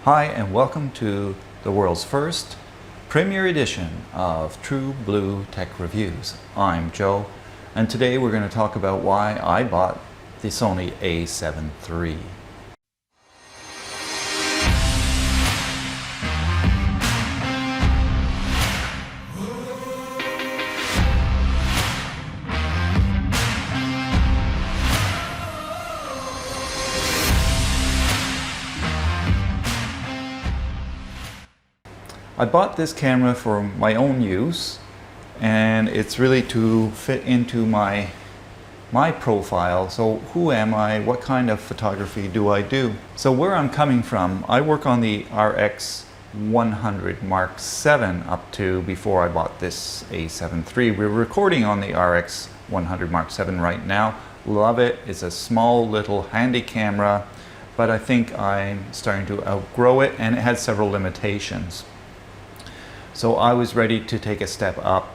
Hi and welcome to the world's first premiere edition of True Blue Tech Reviews. I'm Joe and today we're going to talk about why I bought the Sony A7 III. I bought this camera for my own use, and it's really to fit into my profile. So who am I? What kind of photography do I do? So where I'm coming from, I work on the RX100 Mark VII up to before I bought this A7 III. We're recording on the RX100 Mark VII right now. Love it. It's a small little handy camera, but I think I'm starting to outgrow it, and it had several limitations. So I was ready to take a step up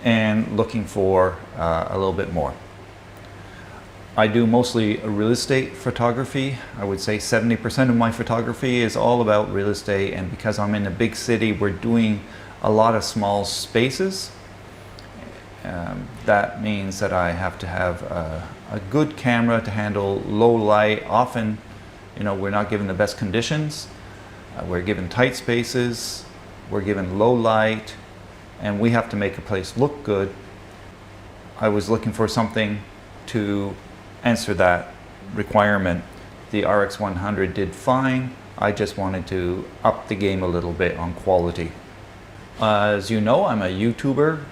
and looking for a little bit more. I do mostly real estate photography. I would say 70% of my photography is all about real estate, and because I'm in a big city, we're doing a lot of small spaces. That means that I have to have a good camera to handle low light. Often, we're not given the best conditions. We're given tight spaces. We're given low light, and we have to make a place look good. I was looking for something to answer that requirement. The RX100 did fine. I just wanted to up the game a little bit on quality. As you know, I'm a YouTuber.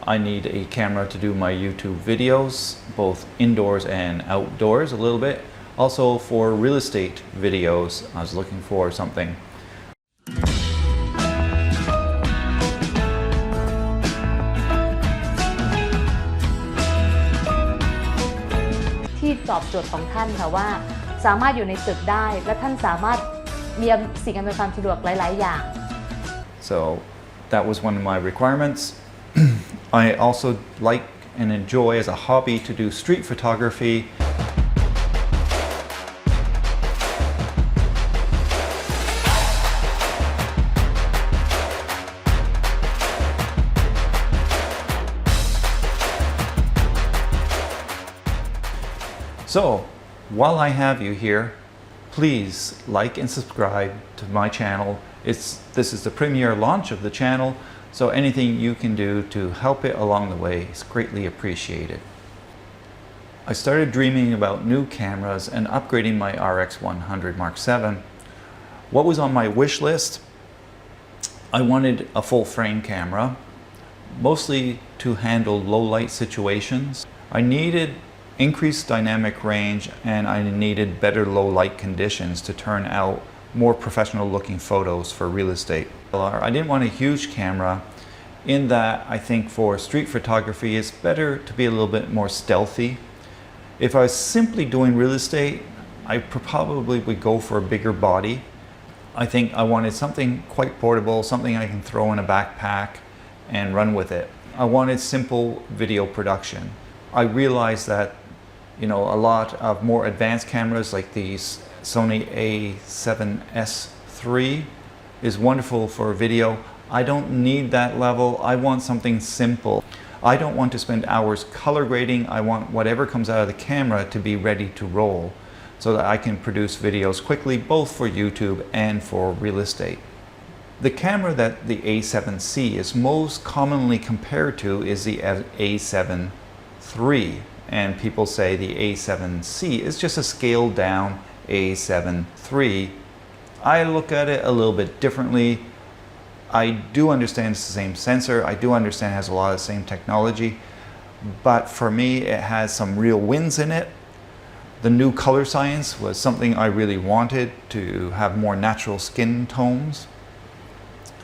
I need a camera to do my YouTube videos, both indoors and outdoors a little bit. Also for real estate videos, I was looking for something.ที่ตอบโจทย์ของท่านค่ะว่าสามารถอยู่ในตึกได้และท่านสามารถมีสิ่งอำนวยความสะดวกหลายๆอย่าง So that was one of my requirements. I also like and enjoy as a hobby to do street photography. So, while I have you here, please like and subscribe to my channel. This is the premiere launch of the channel, so anything you can do to help it along the way is greatly appreciated. I started dreaming about new cameras and upgrading my RX100 Mark VII. What was on my wish list? I wanted a full frame camera, mostly to handle low light situations. I needed increased dynamic range, and I needed better low light conditions to turn out more professional looking photos for real estate. I didn't want a huge camera in that I think for street photography it's better to be a little bit more stealthy. If I was simply doing real estate, I probably would go for a bigger body. I think I wanted something quite portable, something I can throw in a backpack and run with it. I wanted simple video production. I realized that a lot of more advanced cameras like the Sony A7S III is wonderful for video. I don't need that level. I want something simple. I don't want to spend hours color grading. I want whatever comes out of the camera to be ready to roll so that I can produce videos quickly, both for YouTube and for real estate. The camera that the A7C is most commonly compared to is the A7 III. And people say the A7C is just a scaled down A7 III. I look at it a little bit differently. I do understand it's the same sensor. I do understand it has a lot of the same technology. But for me, it has some real wins in it. The new color science was something I really wanted, to have more natural skin tones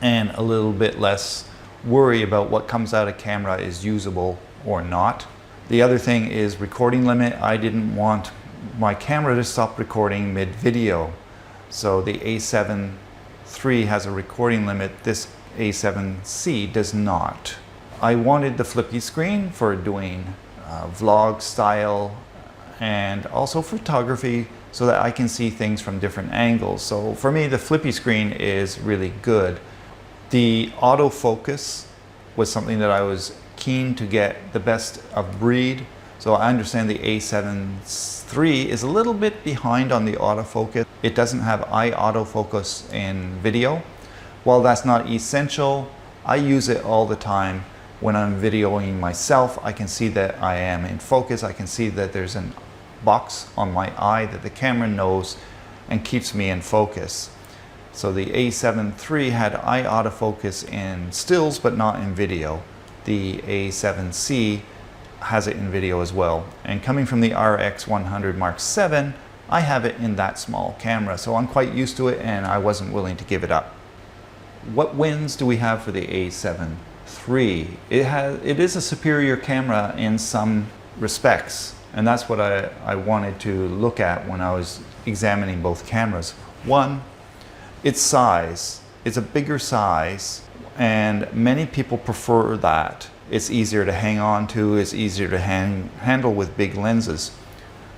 and a little bit less worry about what comes out of camera is usable or not. The other thing is recording limit. I didn't want my camera to stop recording mid-video. So the A7 III has a recording limit. This A7C does not. I wanted the flippy screen for doing vlog style and also photography, so that I can see things from different angles. So for me, the flippy screen is really good. The autofocus was something that I was keen to get the best of breed. So I understand the A7III is a little bit behind on the autofocus. It doesn't have eye autofocus in video. While that's not essential, I use it all the time. When I'm videoing myself, I can see that I am in focus. I can see that there's a box on my eye that the camera knows and keeps me in focus. So the A7III had eye autofocus in stills but not in video. The A7C has it in video as well. And coming from the RX100 Mark VII, I have it in that small camera. So I'm quite used to it and I wasn't willing to give it up. What wins do we have for the A7III? It is a superior camera in some respects. And that's what I wanted to look at when I was examining both cameras. One, its size. It's a bigger size and many people prefer that. It's easier to hang on to, it's easier to handle with big lenses.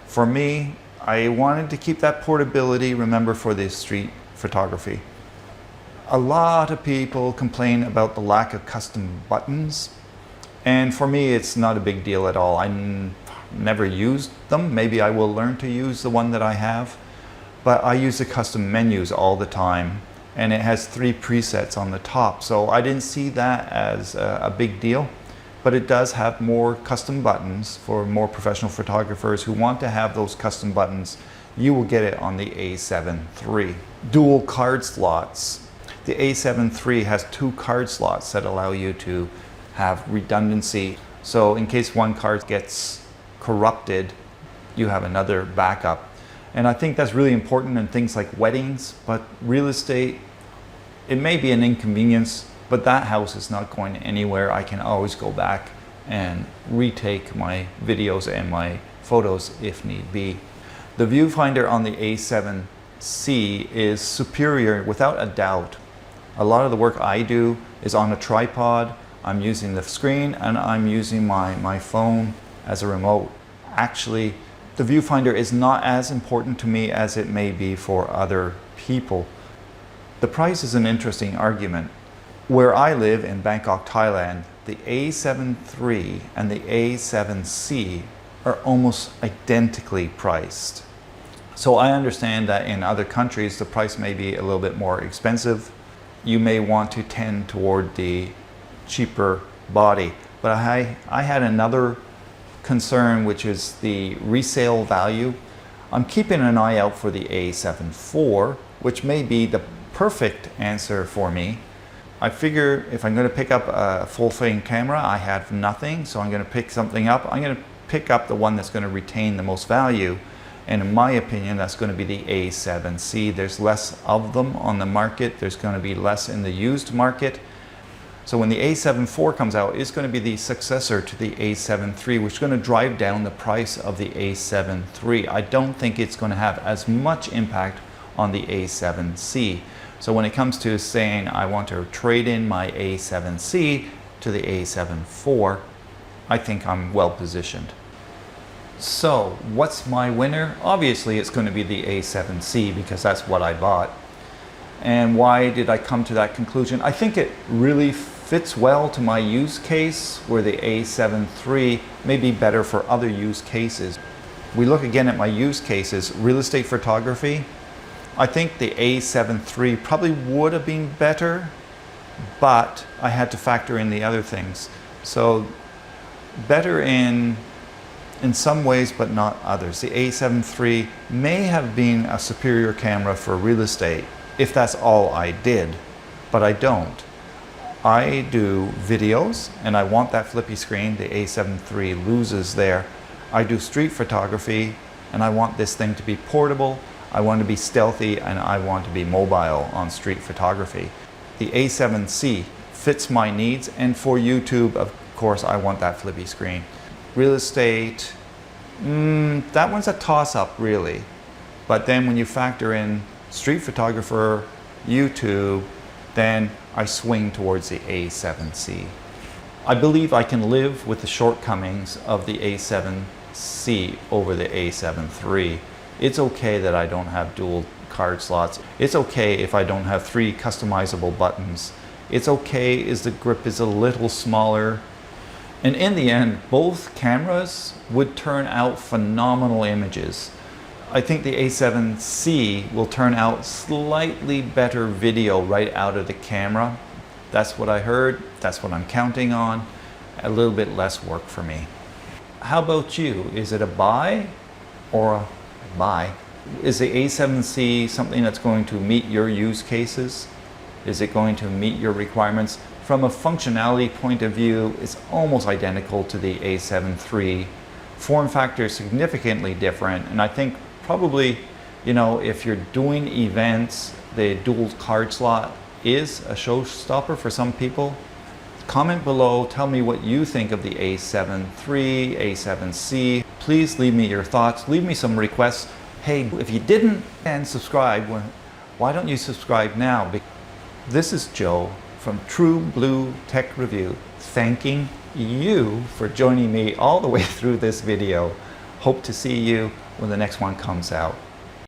For me, I wanted to keep that portability, remember, for the street photography. A lot of people complain about the lack of custom buttons, and for me it's not a big deal at all. I never used them. Maybe I will learn to use the one that I have, but I use the custom menus all the time, and it has 3 presets on the top, so I didn't see that as a big deal. But it does have more custom buttons for more professional photographers who want to have those custom buttons. You will get it on the A7III. Dual card slots. The A7III has 2 card slots that allow you to have redundancy. So in case one card gets corrupted, you have another backup. And I think that's really important in things like weddings, but real estate, it may be an inconvenience, but that house is not going anywhere. I can always go back and retake my videos and my photos if need be. The viewfinder on the A7C is superior without a doubt. A lot of the work I do is on a tripod. I'm using the screen and I'm using my phone as a remote. Actually, the viewfinder is not as important to me as it may be for other people. The price is an interesting argument. Where I live in Bangkok, Thailand, the A7III and the A7C are almost identically priced. So I understand that in other countries the price may be a little bit more expensive. You may want to tend toward the cheaper body. But I had another concern, which is the resale value. I'm keeping an eye out for the A7 IV, which may be the perfect answer for me. I figure if I'm going to pick up a full-frame camera, I have nothing, so I'm going to pick something up. I'm going to pick up the one that's going to retain the most value, and in my opinion, that's going to be the A7C. There's less of them on the market. There's going to be less in the used market. So when the A7 IV comes out, it's going to be the successor to the A7 III, which is going to drive down the price of the A7 III. I don't think it's going to have as much impact on the A7C. So when it comes to saying I want to trade in my A7C to the A7 IV, I think I'm well positioned. So what's my winner? Obviously it's going to be the A7C because that's what I bought. And why did I come to that conclusion? I think it really fits well to my use case, where the A7 III may be better for other use cases. We look again at my use cases, real estate photography. I think the A7 III probably would have been better, but I had to factor in the other things. So better in some ways, but not others. The A7 III may have been a superior camera for real estate if that's all I did, but I don't. I do videos and I want that flippy screen. The A7 III loses there. I do street photography and I want this thing to be portable. I want to be stealthy and I want to be mobile on street photography. The A7C fits my needs, and for YouTube, of course, I want that flippy screen. Real estate, that one's a toss-up really. But then when you factor in street photographer, YouTube, then I swing towards the A7C. I believe I can live with the shortcomings of the A7C over the A7 III. It's okay that I don't have dual card slots. It's okay if I don't have 3 customizable buttons. It's okay if the grip is a little smaller. And in the end, both cameras would turn out phenomenal images. I think the A7C will turn out slightly better video right out of the camera. That's what I heard, that's what I'm counting on. A little bit less work for me. How about you? Is it a buy or a buy? Is the A7C something that's going to meet your use cases? Is it going to meet your requirements? From a functionality point of view, it's almost identical to the A7III. Form factor is significantly different, and I think probably, you know, if you're doing events, the dual card slot is a showstopper for some people. Comment below, tell me what you think of the A7III, A7C. Please leave me your thoughts, leave me some requests. Hey, if you didn't and subscribe, why don't you subscribe now? This is Joe from True Blue Tech Review, thanking you for joining me all the way through this video. Hope to see you when the next one comes out.